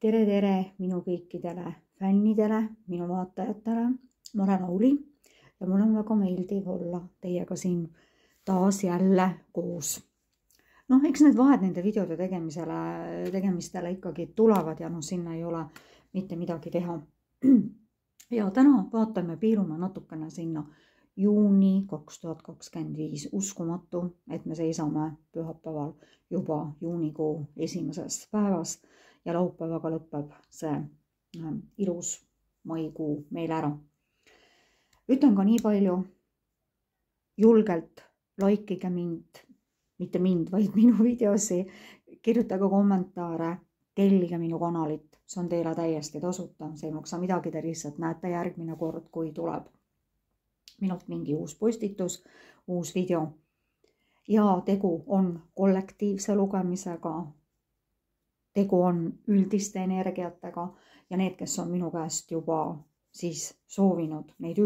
Tere minu kõikidele fännidele, minu vaatajatele. Ma olen Auli ja mul on väga meeldiv olla teiega siin taas jälle koos. Eks need vahed nende videode tegemistele ikkagi tulevad ja sinna ei ole mitte midagi teha. Ja täna vaatame, piirume natukene sinna juuni 2025. Uskumatu, et me seisame pühapäeval juba juunikuu esimeses päevas ja laupäevaga lõpeb see ilus maikuu meil ära. Ütlen ka nii palju, julgelt laikige mind, mitte mind, vaid minu videosi, kirjutage kommentaare, tellige minu kanalit, see on teile täiesti tasuta, see ei maksa midagi, te lihtsalt näete järgmine kord, kui tuleb minult mingi uus postitus, uus video. Ja tegu on kollektiivse lugemisega, tegu on üldiste energiatega ja need, kes on minu käest juba siis soovinud neid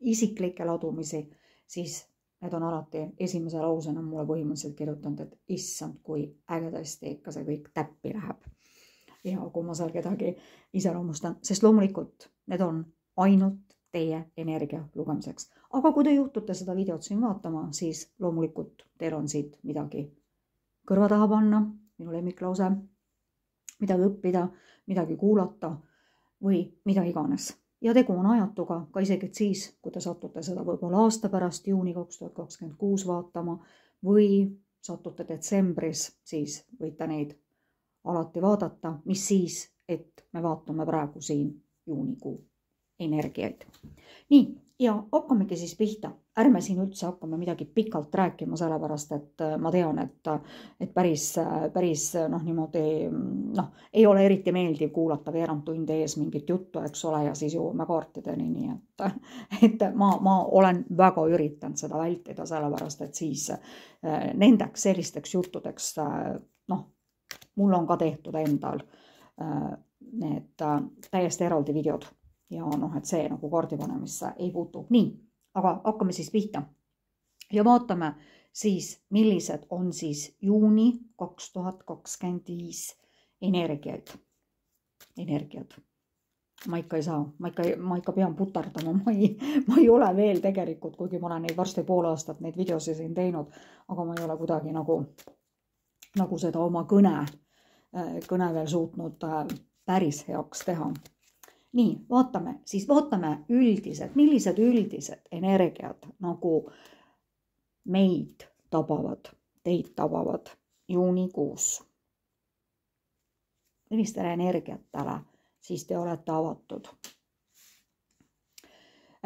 isiklikke ladumisi, siis need on alati esimese lausena mulle põhimõtteliselt kirjutanud, et issand, kui ägedasti ikka see kõik täppi läheb. Ja kui ma seal kedagi iseloomustan, sest loomulikult need on ainult teie energia lugemiseks. Aga kui te juhtute seda videot siin vaatama, siis loomulikult teil on siit midagi kõrva taha panna, minu lemmiklause, midagi õppida, midagi kuulata või mida iganes. Ja tegu on ajatuga, ka isegi siis, kui te satute seda võib-olla aasta pärast juuni 2026 vaatama või satute detsembris, siis võite neid alati vaadata, mis siis, et me vaatame praegu siin juunikuu energiaid. Nii, ja hakkamegi siis pihta. Ärme siin üldse hakkame midagi pikalt rääkima, sellepärast, et ma tean, et päris niimoodi, ei ole eriti meeldiv kuulata veerand tundi ees mingit juttu, eks ole, ja siis jõuame kaartideni, nii et ma olen väga üritanud seda vältida, sellepärast, et siis nendeks sellisteks juttudeks, mul on ka tehtud endal need täiesti eraldi videod. Ja et see nagu kaardipanemisse ei puutu. Nii, aga hakkame siis pihta. Ja vaatame siis, millised on siis juuni 2025 energiad. Ma ikka ei saa, ma ikka pean putardama. Ma ei ole veel tegelikult, kuigi ma olen neid varsti pool aastat neid videosi siin teinud, aga ma ei ole kuidagi nagu seda oma kõne veel suutnud päris heaks teha. Nii, vaatame üldised, millised üldised energiad nagu meid tabavad, teid tabavad juunikuus. Millistele energiatele siis te olete avatud.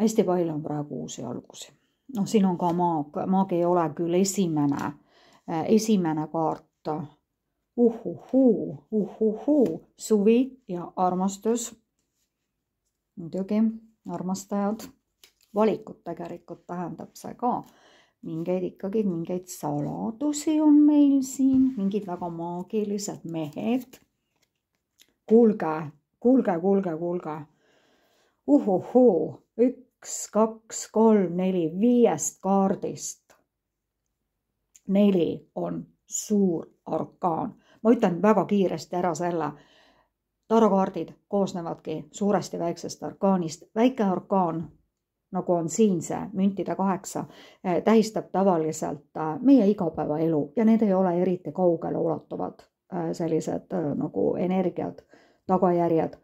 Hästi palju on praegu uusi algusi. Siin on ka maag. Maag ei ole küll esimene kaart. Suvi ja armastus. Muidugi, armastajad, valikut tegelikult tähendab see ka. Mingeid saladusi on meil siin, mingid väga maagilised mehed. Kuulge. 1, 2, 3, 4, 5 kaardist. 4 on suur arkaan. Ma ütlen väga kiiresti ära selle. Tarokaardid koosnevadki suuresti väiksest arkaanist. Väike arkaan, nagu on siin see müntide 8, tähistab tavaliselt meie igapäevaelu ja need ei ole eriti kaugele ulatuvad sellised nagu energiad, tagajärjed.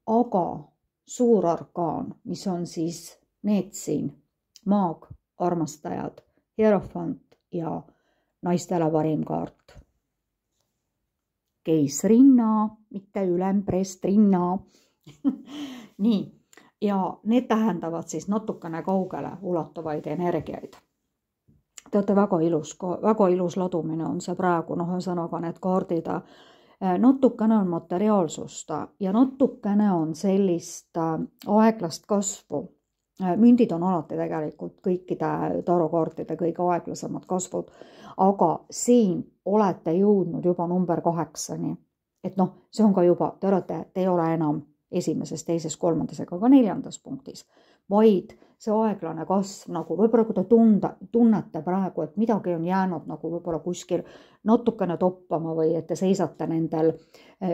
Aga suur arkaan, mis on siis need siin, maag, armastajad, hierofant ja naistele parim kaart. Keisrinna, mitte ülemprestrinna. Nii, ja need tähendavad siis natukene kaugele ulatuvaid energiaid. Teate, väga ilus ladumine on see praegu, ühesõnaga need kaardid. Natukene on materiaalsust ja natukene on sellist aeglast kasvu. Mündid on alati tegelikult kõikide tarokaartide kõige aeglasemad kasvud, aga siin olete jõudnud juba number 8-ni. Et see on ka juba, te ei ole enam esimeses, teises, kolmandas ega ka neljandas punktis, vaid see aeglane kasv nagu võib-olla, kui te tunnete praegu, et midagi on jäänud nagu võib-olla kuskil natukene toppama või et te seisate nendel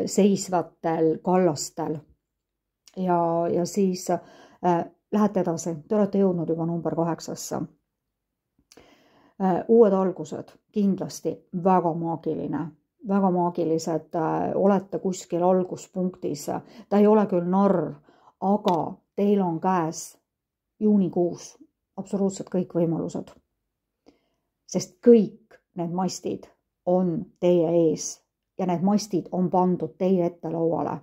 seisvatel kallastel ja siis lähete edasi, te olete jõudnud juba number 8-sse. Uued algused, kindlasti väga maagiline, väga maagilised, olete kuskil alguspunktis, ta ei ole küll narr, aga teil on käes juunikuus absoluutselt kõik võimalused, sest kõik need mastid on teie ees ja need mastid on pandud teie ette lauale.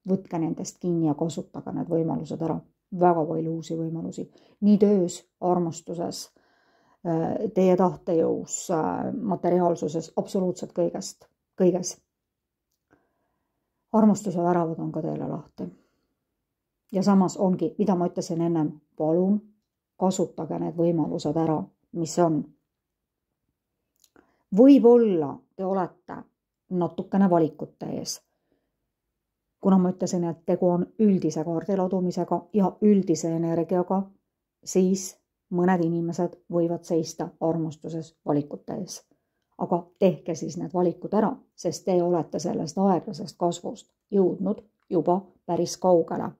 Võtke nendest kinni ja kasutage need võimalused ära. Väga palju uusi võimalusi. Nii töös, armastuses, teie tahtejõus, materiaalsuses, absoluutselt kõiges. Armastuse väravad on ka teile lahti. Ja samas ongi, mida ma ütlesin ennem, palun kasutage need võimalused ära, mis on. Võib-olla te olete natukene valikute ees. Kuna ma ütlesin, et tegu on üldise kaardiladumisega ja üldise energiaga, siis mõned inimesed võivad seista armastuses valikute ees. Aga tehke siis need valikud ära, sest te olete sellest aeglasest kasvust jõudnud juba päris kaugele.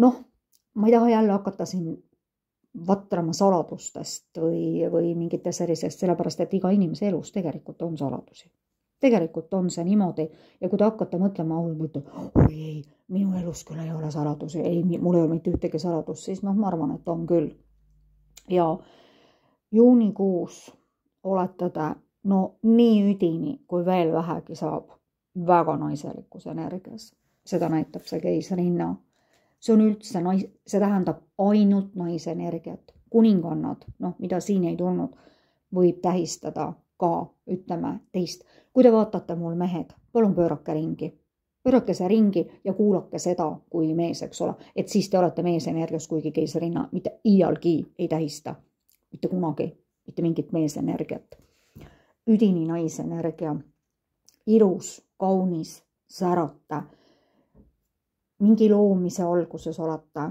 Ma ei taha jälle hakata siin vatrama saladustest või mingite sellisest, sellepärast et iga inimese elus tegelikult on saladusi. Tegelikult on see niimoodi ja kui te hakkate mõtlema, oi ei, minu elus küll ei ole saladusi, ei, mul ei ole mitte ühtegi saladust, siis ma arvan, et on küll. Ja juunikuus olete te nii üdini, kui veel vähegi saab, väga naiselikus energias. Seda näitab see keisrinna. See on üldse, see tähendab ainult naise energiat. Kuningannad, mida siin ei tulnud, võib tähistada ka, ütleme, teist. Kui te vaatate mul mehed, palun pöörake ringi. Pöörake see ringi ja kuulake seda kui mees, eks ole. Et siis te olete mees energias, kuigi keisrinna mitte iialgi ei tähista. Mitte kunagi, mitte mingit mees energiat. Üdini naisenergia. Ilus, kaunis, särate. Mingi loomise alguses olete.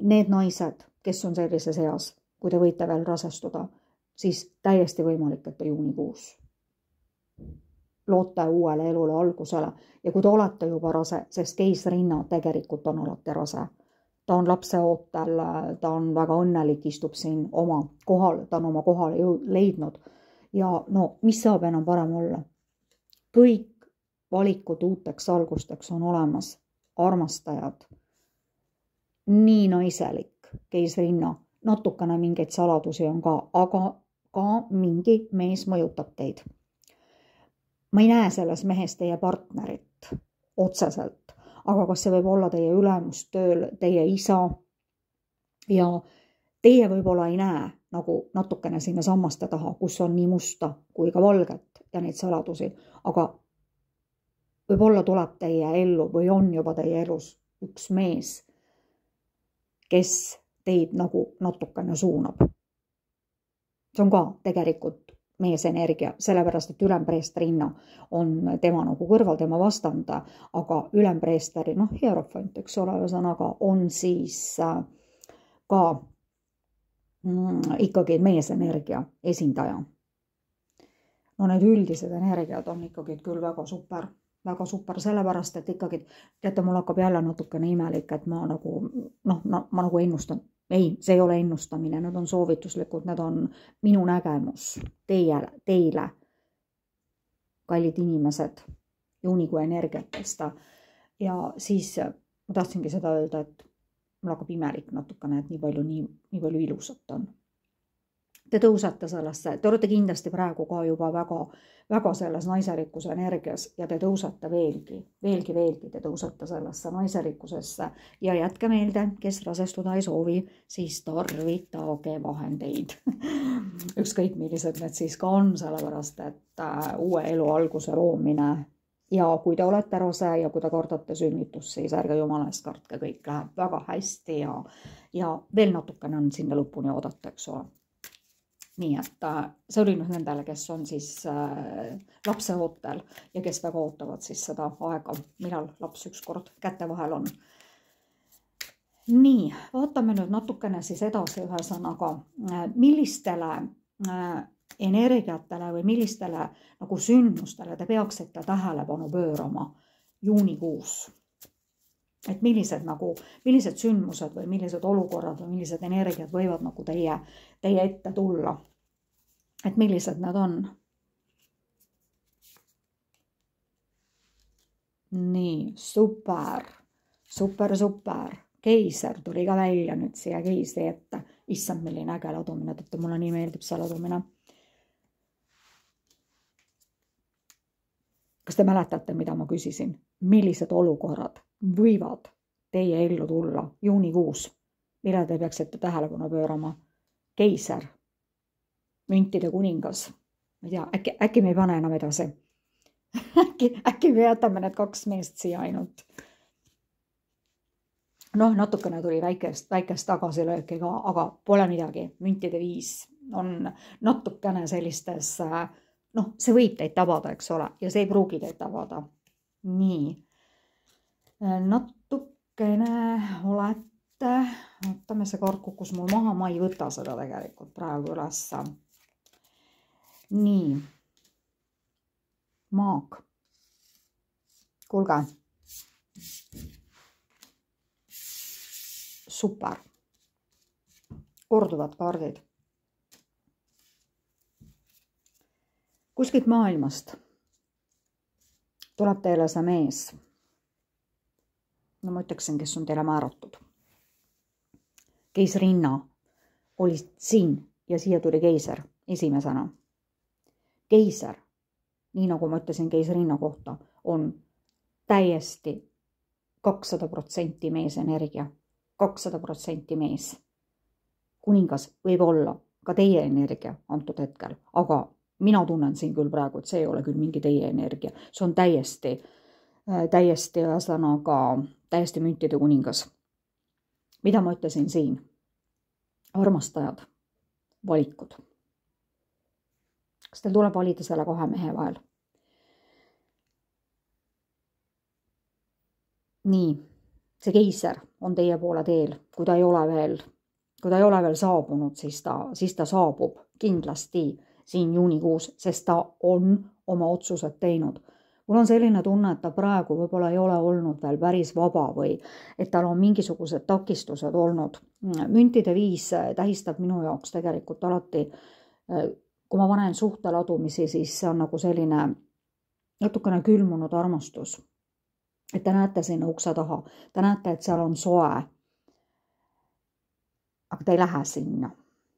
Need naised, kes on sellises eas, kui te võite veel rasestuda, siis täiesti võimalik, et juunikuus loote uuele elule algusele. Ja kui te olete juba rase, sest keisrinna tegelikult on alati rase. Ta on lapse ootel, ta on väga õnnelik, istub siin oma kohal, ta on oma kohale leidnud. Ja mis saab enam parem olla? Kõik valikud uuteks algusteks on olemas. Armastajad. Nii naiselik keisrinna. Natukene mingeid saladusi on ka, aga ka mingi mees mõjutab teid. Ma ei näe selles mehes teie partnerit otseselt, aga kas see võib olla teie ülemus tööl, teie isa ja teie võib-olla ei näe nagu natukene sinna sammaste taha, kus on nii musta kui ka valget ja neid saladusi, aga võib-olla tuleb teie ellu või on juba teie elus üks mees, kes teid nagu natukene suunab. See on ka tegelikult meesenergia, sellepärast et ülempreestrinna on tema nagu kõrval, tema vastanda, aga ülempreesteri, hierofant, eks ole, ühesõnaga on siis ka ikkagi meesenergia esindaja. Need üldised energiad on ikkagi küll väga super, sellepärast, et ikkagi, teate, mul hakkab jälle natukene imelik, et ma nagu ennustan. Ei, see ei ole ennustamine, need on soovituslikud, need on minu nägemus teile, kallid inimesed, juunikuu energiatest. Ja siis ma tahtsingi seda öelda, et mul hakkab imelik natukene, et nii palju ilusat on. Te tõusete sellesse, te olete kindlasti praegu ka juba väga selles naiselikkuse energias ja te tõusete veelgi, te tõusete sellesse naiselikkusesse ja jätke meelde, kes rasestuda ei soovi, siis tarvitage vahendeid. Ükskõik millised need siis ka on, sellepärast, et uue elu alguse loomine ja kui te olete rase ja kui te kardate sünnitust, siis ärge jumala eest kartke, kõik läheb väga hästi ja veel natukene on sinna lõpuni oodata, eks ole. nii et see oli nüüd nendele, kes on siis lapseootel ja kes väga ootavad siis seda aega, millal laps ükskord käte vahel on. Nii, vaatame nüüd natukene siis edasi ühesõnaga, millistele energiatele või millistele nagu sündmustele te peaksite tähelepanu pöörama juunikuus. Et millised sündmused või millised olukorrad või millised energiat võivad nagu teie ette tulla. Et millised nad on. Nii, super. Keiser tuli ka välja nüüd siia keisri ette. Issand, milline äge ladumine, et mulle nii meeldib see ladumine. Kas te mäletate, mida ma küsisin? Millised olukorrad võivad teie ellu tulla juunikuus, mille te peaksite tähelepanu pöörama? Keiser, müntide kuningas. Ma ei tea, äkki me ei pane enam edasi. äkki me jätame need 2 meest siia ainult. Noh, natukene tuli väikest tagasilööki ka, aga pole midagi. Müntide 5 on natukene sellistes, see võib teid tabada, eks ole, ja see ei pruugi teid tabada. Nii. Natukene olete, vaatame see kaart kukkus mul maha, ma ei võta seda tegelikult praegu üles. Nii. Maag. Kuulge. Super. Korduvad kaardid. Kuskilt maailmast tuleb teile see mees. No ma ütleksin, kes on teile määratud. Keisrinna oli siin ja siia tuli keiser esimesena. Keiser, nii nagu ma ütlesin keisrinna kohta, on täiesti 200% meesenergia. 200% mees. Kuningas võib olla ka teie energia antud hetkel, aga mina tunnen siin küll praegu, et see ei ole küll mingi teie energia. See on täiesti müntide kuningas. Mida ma ütlesin siin? Armastajad, valikud. Kas teil tuleb valida selle 2 mehe vahel? Nii, see keiser on teie poole teel. Kui ta ei ole veel saabunud, siis ta saabub kindlasti siin juunikuus, sest ta on oma otsused teinud. Mul on selline tunne, et ta praegu võib-olla ei ole olnud veel päris vaba või et tal on mingisugused takistused olnud. Müntide 5 tähistab minu jaoks tegelikult alati, kui ma panen suhte ladumisi, siis see on nagu selline natukene külmunud armastus. Et te näete sinna ukse taha, te näete, et seal on soe, aga te ei lähe sinna.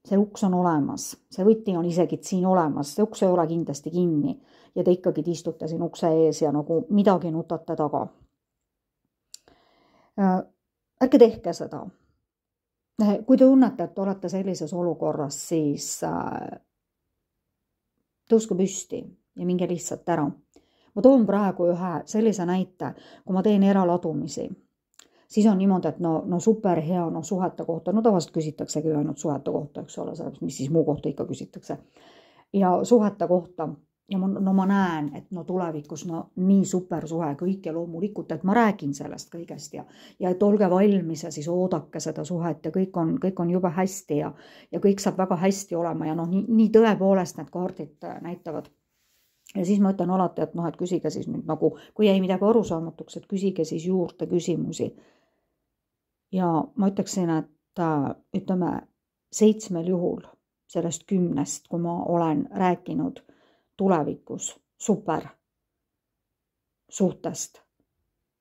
See uks on olemas, see võti on isegi siin olemas, see uks ei ole kindlasti kinni ja te ikkagi istute siin ukse ees ja nagu midagi nutate taga. Ärge tehke seda. Kui te tunnete, et olete sellises olukorras, siis tõuske püsti ja minge lihtsalt ära. Ma toon praegu ühe sellise näite, kui ma teen eraladumisi. Siis on niimoodi, et no super hea, suhete kohta, tavaliselt küsitaksegi ainult suhete kohta, eks ole, mis siis muu kohta ikka küsitakse. Ja suhete kohta, ja ma näen, et tulevikus nii super suhe kõik ja loomulikult, et ma räägin sellest kõigest ja et olge valmis ja siis oodake seda suhet ja kõik on juba hästi ja kõik saab väga hästi olema ja nii tõepoolest need kaardid näitavad. Ja siis ma ütlen alati, et küsige siis nüüd nagu, kui jäi midagi arusaamatuks, et küsige siis juurde küsimusi. Ja ma ütleksin, et ütleme 7 juhul sellest 10, kui ma olen rääkinud tulevikus super suhtest,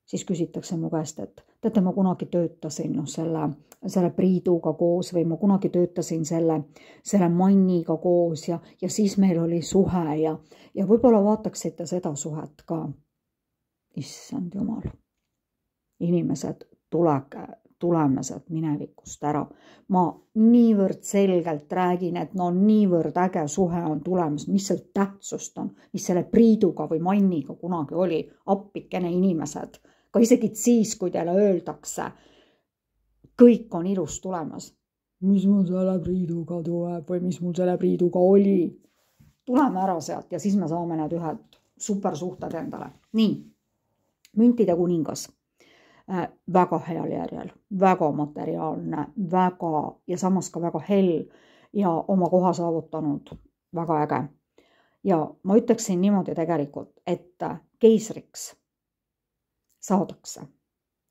siis küsitakse mu käest, et teate, ma kunagi töötasin selle Priiduga koos või ma kunagi töötasin selle Manniga koos ja siis meil oli suhe ja võib-olla vaataksite seda suhet ka. Issand jumal. Inimesed, tuleme sealt minevikust ära. Ma niivõrd selgelt räägin, et niivõrd äge suhe on tulemas, mis see tähtsust on, mis selle Priiduga või Manniga kunagi oli, appikene inimesed. Ka isegi siis, kui teile öeldakse, kõik on ilus tulemas. mis mul selle Priiduga tuleb või mis mul selle Priiduga oli. Tuleme ära sealt ja siis me saame need ühed supersuhted endale. Nii, müntide kuningas. Väga heal järjel, väga materiaalne, väga ja samas ka väga hell ja oma koha saavutanud, väga äge. Ja ma ütleksin niimoodi tegelikult, et keisriks saadakse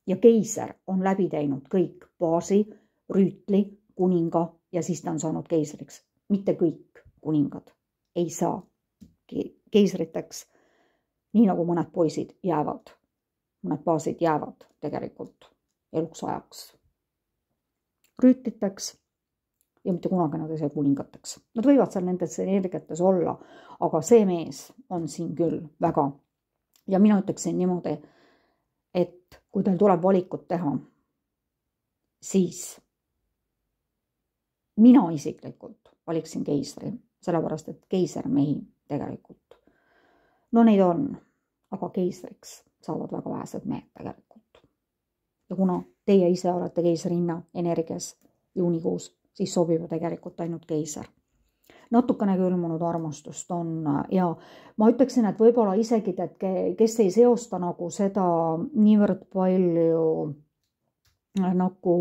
ja keiser on läbi teinud kõik baasi, rüütli, kuninga ja siis ta on saanud keisriks. Mitte kõik kuningad ei saa keisriteks, nii nagu mõned poisid jäävad, mõned baasid jäävad tegelikult eluks ajaks rüütliteks ja mitte kunagi nad ei saa kuningateks. Nad võivad seal nendes energiates olla, aga see mees on siin küll väga. Ja mina ütleksin niimoodi, et kui teil tuleb valikut teha, siis mina isiklikult valiksin keisri, sellepärast et keisermehi tegelikult, no neid on, aga keisriks saavad väga vähesed mehed tegelikult. Ja kuna teie ise olete keisrinna energias juunikuus, siis sobib tegelikult ainult keiser. Natukene külmunud armastust on ja ma ütleksin, et võib-olla isegi, et kes ei seosta nagu seda niivõrd palju nagu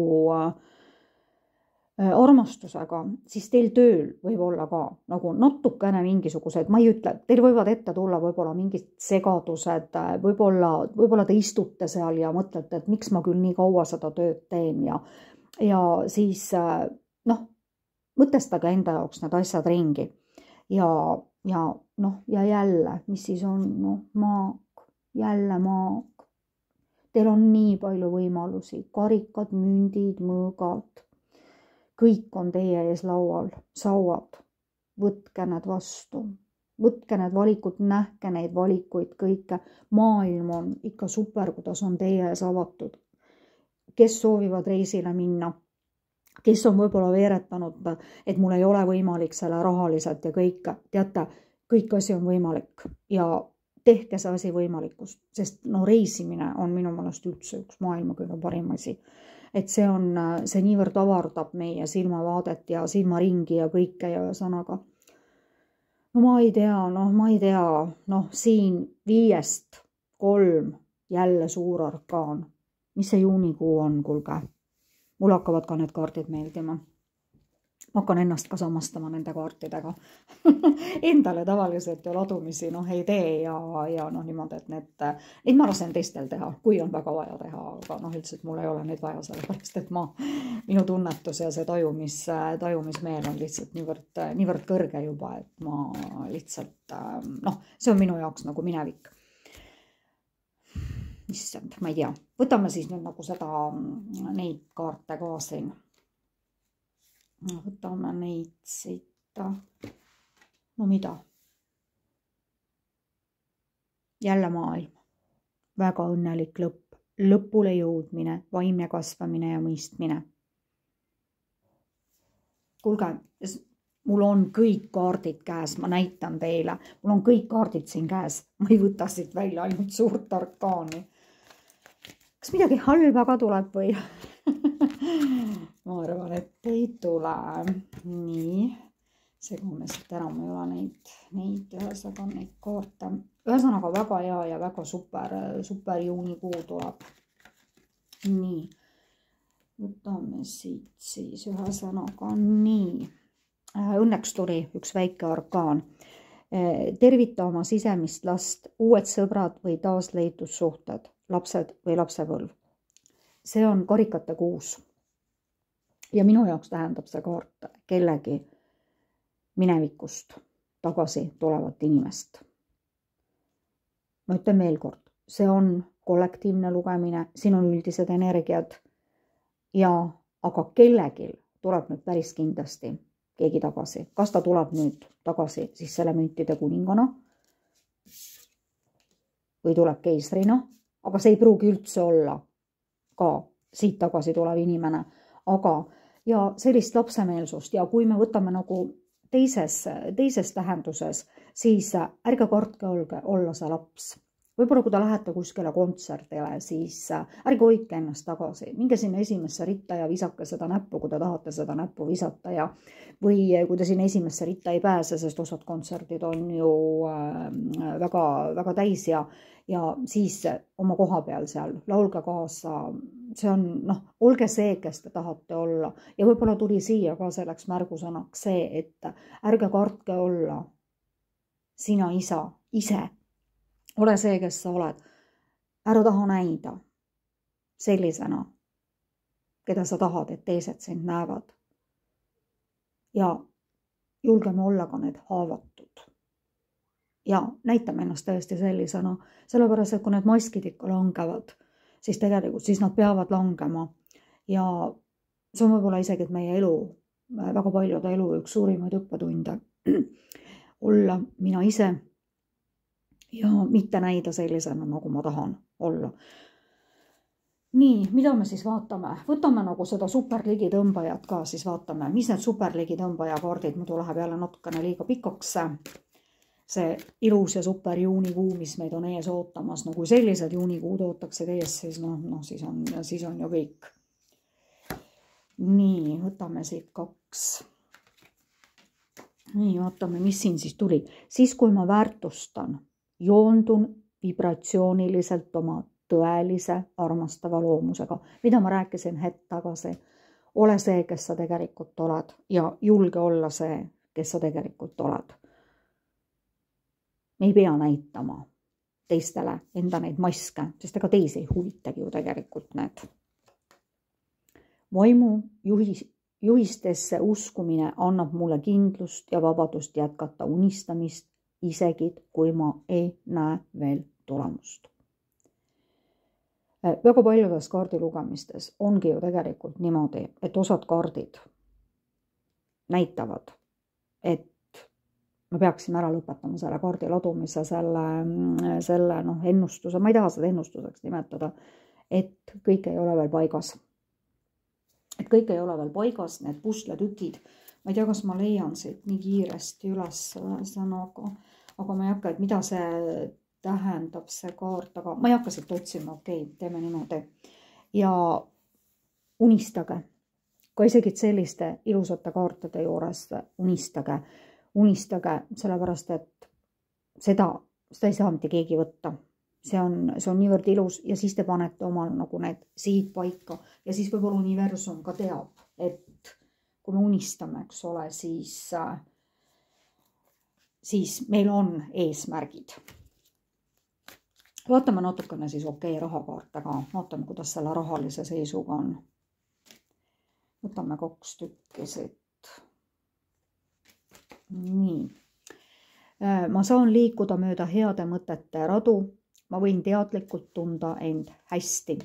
armastusega, siis teil tööl võib olla ka nagu natukene mingisugused, ma ei ütle, teil võivad ette tulla võib-olla mingid segadused, võib-olla te istute seal ja mõtlete, et miks ma küll nii kaua seda tööd teen ja siis mõtestage enda jaoks need asjad ringi ja jälle, mis siis on, maag, jälle maag. Teil on nii palju võimalusi, karikad, mündid, mõõgad, kõik on teie ees laual, sauad, võtke need vastu, võtke need valikud, nähke neid valikuid kõike, maailm on ikka super, kuidas on teie ees avatud. Kes soovivad reisile minna, kes on võib-olla veeretanud, et mul ei ole võimalik selle rahaliselt ja kõik, teate, kõik asi on võimalik ja tehke see asi võimalikust, sest reisimine on minu meelest üldse üks maailma kõige parim asi. Et see niivõrd avardab meie silmavaadet ja silmaringi ja kõike ja sõnaga. Ma ei tea, siin 5-3 jälle suur arkaan. Mis see juunikuu on, kuulge? Mul hakkavad ka need kaardid meeldima. Ma hakkan ennast ka samastama nende kaartidega. Endale tavaliselt ju ladumisi ei tee ja niimoodi, et neid ma lasen teistel teha, kui on väga vaja teha, aga üldiselt mul ei ole neid vaja, sellepärast et minu tunnetus ja see tajumismeel on lihtsalt niivõrd kõrge juba, et ma lihtsalt, see on minu jaoks nagu minevik. Issand, ma ei tea. Võtame siis nüüd nagu neid kaarte ka siin. Võtame neid siit. No mida? Jälle maailm. Väga õnnelik lõpp. Lõpule jõudmine, vaimne kasvamine ja mõistmine. Kuulge, mul on kõik kaardid käes, ma näitan teile. Mul on kõik kaardid siin käes. Ma ei võta siit välja ainult suurt arkaani. Kas midagi halba ka tuleb või? Ma arvan, et ei tule. Nii, segume siit ära, ma ei ole neid kaarte. Ühesõnaga väga hea ja väga super juunikuu tuleb. Nii, võtame siit siis ühesõnaga nii. Õnneks tuli üks väike arkaan. Tervita oma sisemist last, uued sõbrad või taasleitussuhted, lapsed või lapsepõlv. See on karikate kuus. Ja minu jaoks tähendab see kaart kellegi minevikust tagasi tulevat inimest. Ma ütlen veel kord, see on kollektiivne lugemine, siin on üldised energiad aga kellelgi tuleb nüüd päris kindlasti keegi tagasi. Kas ta tuleb nüüd tagasi siis selle müntide kuningana või tuleb keisrina, aga see ei pruugi üldse olla ka siit tagasi tulev inimene, ja sellist lapsemeelsust ja kui me võtame nagu teises tähenduses, siis ärge kartke olla see laps. võib-olla kui te lähete kuskile kontserdile, siis ärge hoidke ennast tagasi, minge sinna esimesse ritta ja visake seda näppu, kui te tahate seda näppu visata ja või kui te sinna esimesse ritta ei pääse, sest osad kontserdid on ju väga, väga täis ja siis oma koha peal seal laulge kaasa, see on, olge see, kes te tahate olla ja võib-olla tuli siia ka selleks märgusõnaks see, et ärge kartke olla sina ise, ole see, kes sa oled, ära taha näida sellisena, keda sa tahad, et teised sind näevad ja julgeme olla ka need haavatud ja näitame ennast tõesti sellisena, sellepärast, et kui need maskid ikka langevad, siis tegelikult siis nad peavad langema ja see on võib-olla isegi meie elu, väga paljude elu üks suurimaid õppetunde, olla mina ise ja mitte näida sellisena, nagu ma tahan olla. Nii, mida me siis vaatame? Võtame nagu seda superligitõmbajat ka, siis vaatame, mis need superligitõmbaja kaardid, muidu läheb jälle natukene liiga pikaks. See ilus ja super juunikuu, mis meid on ees ootamas, no kui sellised juunikuud ootaksid ees, siis siis on ju kõik. Nii, võtame siit 2. Nii, vaatame, mis siin siis tuli. Siis, kui ma väärtustan, joondun vibratsiooniliselt oma tõelise armastava loomusega, mida ma rääkisin hetk tagasi. Ole see, kes sa tegelikult oled ja julge olla see, kes sa tegelikult oled. Me ei pea näitama teistele enda neid maske, sest ega teisi ei huvitagi ju tegelikult need. Vaimu juhistesse uskumine annab mulle kindlust ja vabadust jätkata unistamist, isegi kui ma ei näe veel tulemust. Väga paljudes kaardilugemistes ongi ju tegelikult niimoodi, et osad kaardid näitavad, et me peaksime ära lõpetama selle kaardi ladumise, selle ennustuse, ma ei taha seda ennustuseks nimetada, et kõik ei ole veel paigas. Et kõik ei ole veel paigas, need pusletükid, ma ei tea, kas ma leian siit nii kiiresti üles, aga ma ei hakka, et mida see tähendab see kaart, aga ma ei hakka siit otsima, okei, teeme niimoodi. Ja unistage, ka isegi selliste ilusate kaartide juures unistage, sellepärast, et seda ei saa mitte keegi võtta. See on niivõrd ilus ja siis te panete omal nagu need sihid paika ja siis võib-olla universum ka teab, et kui me unistame, eks ole, siis meil on eesmärgid. Vaatame natukene siis rahakaarte ka, vaatame, kuidas selle rahalise seisuga on. Võtame 2 tükki siit. Nii. Ma saan liikuda mööda heade mõtete radu, ma võin teadlikult tunda end hästi.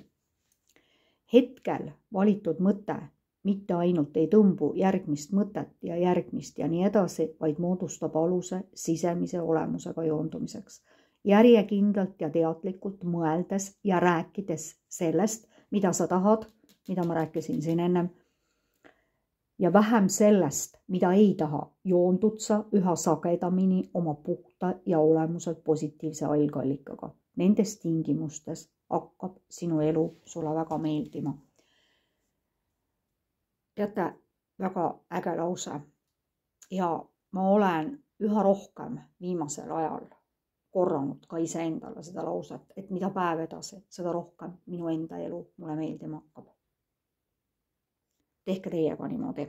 Hetkel valitud mõte mitte ainult ei tõmbu järgmist mõtet ja järgmist ja nii edasi, vaid moodustab aluse sisemise olemusega joondumiseks. Järjekindlalt ja teadlikult mõeldes ja rääkides sellest, mida sa tahad, mida ma rääkisin siin ennem, ja vähem sellest, mida ei taha, joondud sa üha sagedamini oma puhta ja olemuselt positiivse algallikaga. Nendes tingimustes hakkab sinu elu sulle väga meeldima. Teate, väga äge lause ja ma olen üha rohkem viimasel ajal korranud ka iseendale seda lauset, et mida päev edasi, seda rohkem minu enda elu mulle meeldima hakkab. Tehke teiega niimoodi.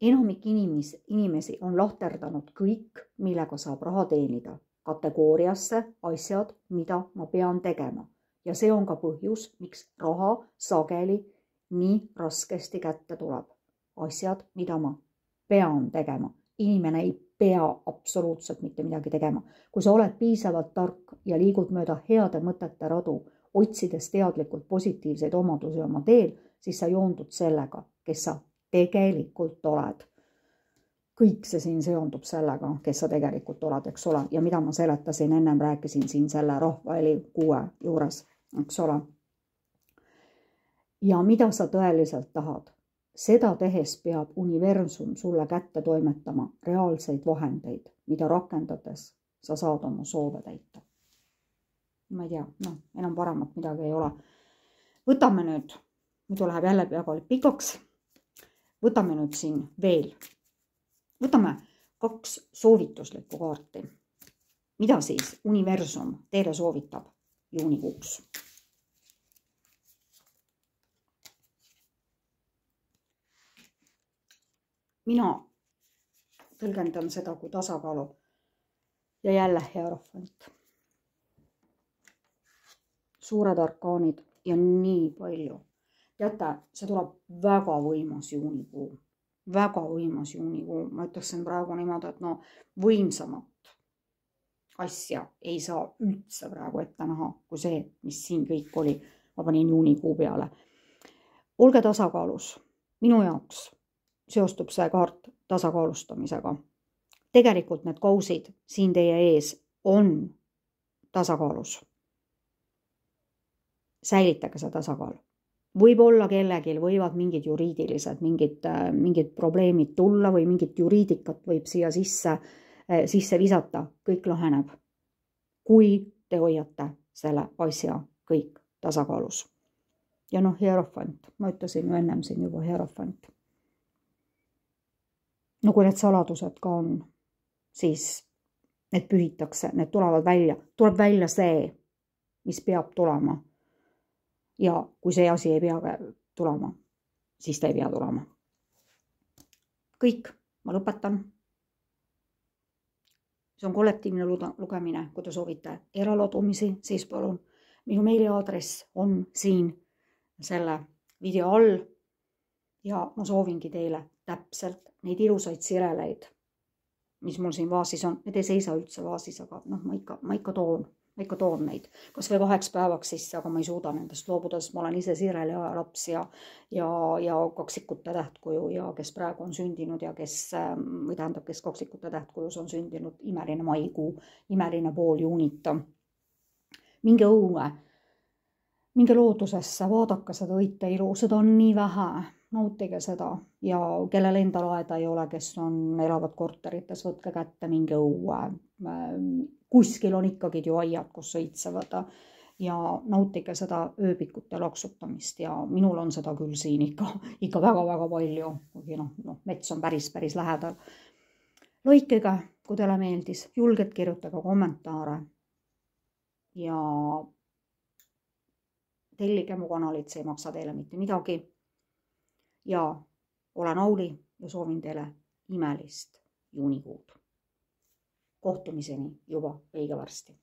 Enamik inimesi on lahterdanud kõik, millega saab raha teenida, kategooriasse asjad, mida ma pean tegema. Ja see on ka põhjus, miks raha sageli nii raskesti kätte tuleb. Asjad, mida ma pean tegema. Inimene ei pea absoluutselt mitte midagi tegema. Kui sa oled piisavalt tark ja liigud mööda heade mõtete radu, otsides teadlikult positiivseid omadusi oma teel, siis sa joondud sellega, kes sa tegelikult oled. Kõik see siin seondub sellega, kes sa tegelikult oled, eks ole. Ja mida ma seletasin ennem, rääkisin siin selle rahvaeli 6 juures, eks ole. Ja mida sa tõeliselt tahad? Seda tehes peab universum sulle kätte toimetama reaalseid vahendeid, mida rakendades sa saad oma soove täita. ma ei tea, noh, enam paremat midagi ei ole. Võtame nüüd, muidu läheb jälle väga pikaks. Võtame nüüd siin veel. Võtame 2 soovituslikku kaarti. Mida siis universum teile soovitab juunikuuks? Mina tõlgendan seda kui tasakaalu ja jälle hierofant. Suured arkaanid ja nii palju. Teate, see tuleb väga võimas juunikuu. Väga võimas juunikuu. Ma ütleksin praegu niimoodi, et no võimsamat asja ei saa üldse praegu ette näha, kui see, mis siin kõik oli. Ma panin juunikuu peale. Olge tasakaalus. Minu jaoks seostub see kaart tasakaalustamisega. Tegelikult need kausid siin teie ees on tasakaalus. Säilitage see tasakaal. Võib-olla kellelgi võivad mingid juriidilised, mingid probleemid tulla või mingit juriidikat võib siia sisse visata. Kõik laheneb, kui te hoiate selle asja kõik tasakaalus. Ja noh, hierofant. Ma ütlesin ju ennem siin juba hierofant. No kui need saladused ka on, siis need pühitakse, need tulevad välja. Tuleb välja see, mis peab tulema. Ja kui see asi ei pea tulema, siis ta ei pea tulema. Kõik, ma lõpetan. See on kollektiivne lugemine, kui te soovite eralodumisi, siis palun. Minu meiliaadress on siin selle video all ja ma soovingi teile täpselt neid ilusaid sireleid, mis mul siin vaasis on. Need ei seisa üldse vaasis, aga noh, ma ikka toon neid. Kas või 2 päevaks sisse, aga ma ei suuda nendest loobuda, sest ma olen ise sireli ajalaps ja kaksikute tähtkuju ja kes praegu on sündinud ja kes kaksikute tähtkujus on sündinud, imeline maikuu, imeline pool juunita. Minge õue, minge loodusesse, vaadake seda õite ilu, seda on nii vähe. Nautige seda ja kellel endal aeda ei ole, kes elavad korterites, võtke kätte, minge õue. Kuskil on ikkagi ju aiad, kus õitsevad ja nautige seda ööbikute laksutamist ja minul on seda küll siin ikka väga-väga palju, kuigi mets on päris lähedal. Loikege, kui teile meeldis, julgelt kirjutage kommentaare ja tellige mu kanalit, see ei maksa teile mitte midagi. Ja olen Auli ja soovin teile imelist juunikuud. Kohtumiseni juba õige varsti.